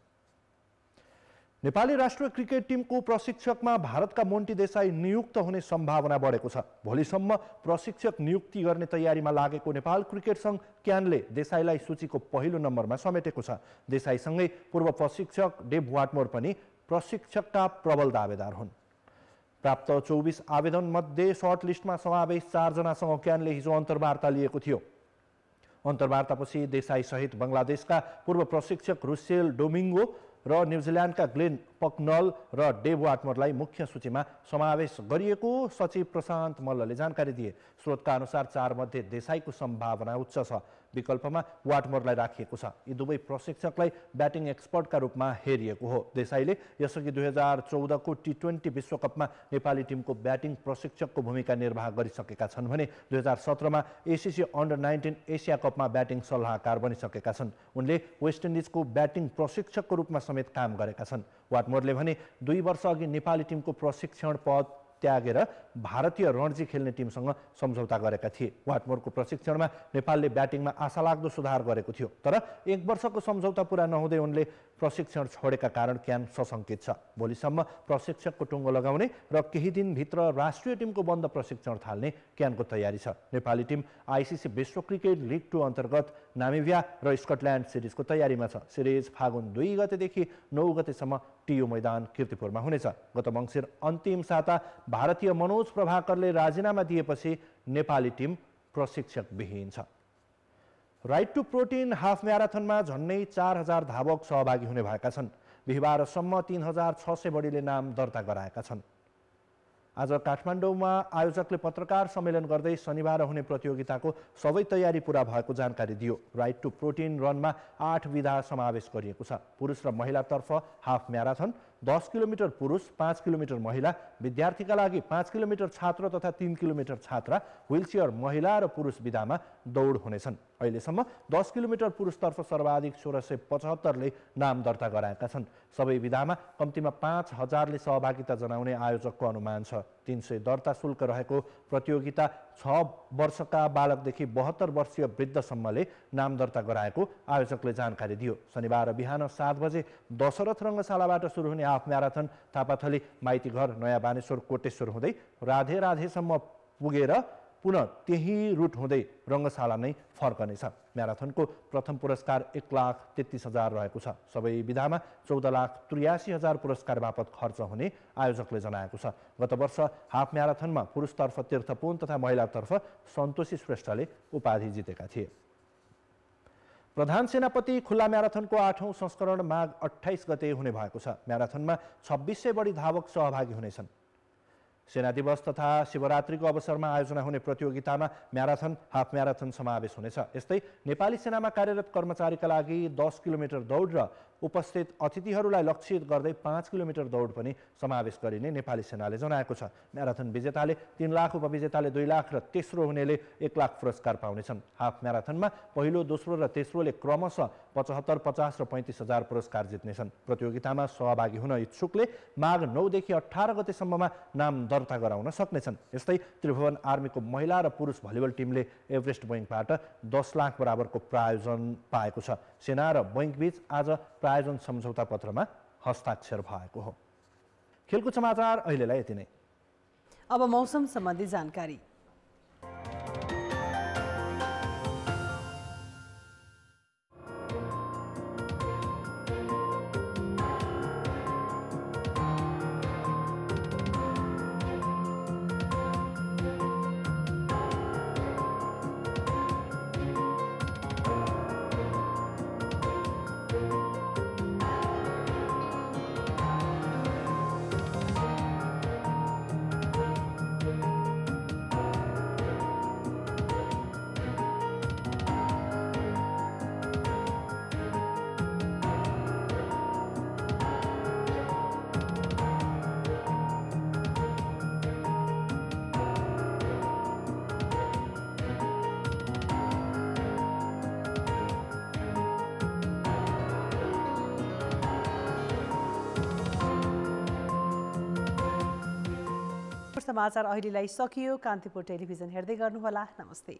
नेपाली राष्ट्रिय क्रिकेट टिमको प्रशिक्षकमा भारतका मोन्टी देसाई नियुक्त हुने सम्भावना बढेको छ। भोलिसम्म प्रशिक्षक नियुक्ति गर्ने तयारीमा लागेको नेपाल क्रिकेट सङ्घ क्यानले देसाईलाई सूचीको पहिलो नम्बरमा समेटेको छ। देसाईसँगै पूर्व प्रशिक्षक डेभ वाटमोर पनि प्रशिक्षकका प्रबल दावेदार हुन्। प्राप्त 24 आवेदनमध्ये सर्ट लिस्टमा समावेश 4 जनासँग क्यानले हिजो अन्तर्वार्ता लिएको थियो। अन्तर्वार्तापछि देसाईसहित बङ्गलादेशका पूर्व प्रशिक्षक रुसेल डोमिङ्गो र न्युजिल्यान्डका ग्लेन पकनल र डेभ वाटमोरलाई मुख्य सूचीमा समावेश गरिएको सचिव प्रशान्त मल्लले जानकारी दिए। स्रोतका अनुसार 4 मध्ये देसाईको सम्भावना उच्च छ। विकल्पमा वाटमोरलाई राखिएको छ। यी दुवै प्रशिक्षकलाई ब्याटिङ एक्सपर्टका रूपमा हेरिएको हो। देसाईले यसअघि 2014 को T20 विश्वकपमा नेपाली टिमको ब्याटिङ प्रशिक्षकको भूमिका निर्वाह गरिसकेका छन् भने 2017 मा एसिसी अन्डर 19 एसिया कपमा ब्याटिङ सल्लाहकार बनिसकेका छन्। उनले वेस्ट इन्डिजको ब्याटिङ प्रशिक्षकको रूपमा समेत काम गरेका छन्। वाटमोरले भने 2 वर्ष अघि नेपाली टिमको प्रशिक्षण पद त्यागेर भारतीय रणजी खेल्ने टिमसँग सम्झौता गरेका थिए। वाटमोरको प्रशिक्षणमा नेपालले ब्याटिङमा आशालाग्दो सुधार गरेको थियो, तर 1 वर्षको सम्झौता पूरा नहुँदै उनले प्रशिक्षण छोडेका कारण क्यान सशङ्कित छ। भोलिसम्म प्रशिक्षकको टुङ्गो लगाउने र केही दिनभित्र राष्ट्रिय टिमको बन्द प्रशिक्षण थाल्ने क्यानको तयारी छ। नेपाली टिम आइसिसी विश्व क्रिकेट लिग 2 अन्तर्गत नामिबिया र स्कटल्यान्ड सिरिजको तयारीमा छ। सिरिज फागुन 2 गतेदेखि 9 गतेसम्म टियु मैदान कीर्तिपुरमा हुनेछ। गत मङ्सिर अन्तिम साता भारतीय मनोज प्रभाकरले राजीनामा दिएपछि नेपाली टिम प्रशिक्षक विहीन छ। राइट टु प्रोटिन हाफ म्याराथनमा झन्नै 4000 धावक सहभागी हुने भएका छन्। बिहिबारसम्म 3600 बढीले नाम दर्ता गराएका छन्। आज काठमाडौँमा आयोजकले पत्रकार सम्मेलन गर्दै शनिबार हुने प्रतियोगिताको सबै तयारी पूरा भएको जानकारी दियो। राइट टु प्रोटिन रनमा 8 विधा समावेश गरिएको छ। पुरुष र महिलातर्फ हाफ म्याराथन, 10 किलोमिटर पुरुष, 5 किलोमिटर महिला, विद्यार्थीका लागि 5 किलोमिटर छात्र तथा 3 किलोमिटर छात्रा, व्हीलचेयर महिला र पुरुष विधामा दौड हुनेछन्। अहिलेसम्म 10 किलोमिटर पुरुषतर्फ सर्वाधिक 1675ले नाम दर्ता गराएका छन्। सबै विधामा कम्तीमा 5000ले सहभागिता जनाउने आयोजकको अनुमान छ। 300 दर्ता शुल्क रहेको प्रतियोगिता 6 वर्षका बालकदेखि 72 वर्षीय वृद्धसम्मले नाम दर्ता गराएको आयोजकले जानकारी दियो। शनिबार बिहान 7 बजे दशरथ रङ्गशालाबाट सुरु हुने हाफ म्याराथन थापाथली, माइतीघर, नयाँ बानेश्वर, कोटेश्वर हुँदै राधे राधेसम्म पुगेर पुनः त्यही रुट हुँदै रङ्गशाला नै फर्कनेछ। म्याराथनको प्रथम पुरस्कार 1,33,000 रहेको छ। सबै विधामा 14,83,000 पुरस्कार बापत खर्च हुने आयोजकले जनाएको छ। गत वर्ष हाफ म्याराथनमा पुरुषतर्फ तीर्थपुन तथा महिलातर्फ सन्तोषी श्रेष्ठले उपाधि जितेका थिए। प्रधान सेनापति खुल्ला म्याराथनको 8औं संस्करण माघ 28 गते हुने भएको छ। म्याराथनमा 2600 बढी धावक सहभागी हुनेछन्। सेना दिवस तथा शिवरात्रिको अवसरमा आयोजना हुने प्रतियोगितामा म्याराथन, हाफ म्याराथन समावेश हुनेछ। यस्तै नेपाली सेनामा कार्यरत कर्मचारीका लागि 10 किलोमिटर दौड र उपस्थित अतिथिहरूलाई लक्षित गर्दै 5 किलोमिटर दौड पनि समावेश गरिने नेपाली सेनाले जनाएको छ। म्याराथन विजेताले 3 लाख, उपविजेताले 2 लाख र तेस्रो हुनेले 1 लाख पुरस्कार पाउनेछन्। हाफ म्याराथनमा पहिलो, दोस्रो र तेस्रोले क्रमशः 75, 50 र 35,000 पुरस्कार जित्नेछन्। प्रतियोगितामा सहभागी हुन इच्छुकले माघ 9 देखि 18 गतेसम्ममा नाम दर्ता गराउन सक्नेछन्। यस्तै त्रिभुवन आर्मीको महिला र पुरुष भलिबल टिमले एभरेस्ट बैङ्कबाट 10 लाख बराबरको प्रायोजन पाएको छ। सेना र बैङ्कबीच आज प्रायोजन सम्झौता पत्रमा हस्ताक्षर भएको हो। खेलकुद समाचार अहिलेलाई यति नै। अब मौसम सम्बन्धी जानकारी। समाचार अहिलेलाई सकियो। कान्तिपुर टेलिभिजन हेर्दै गर्नुहोला। नमस्ते।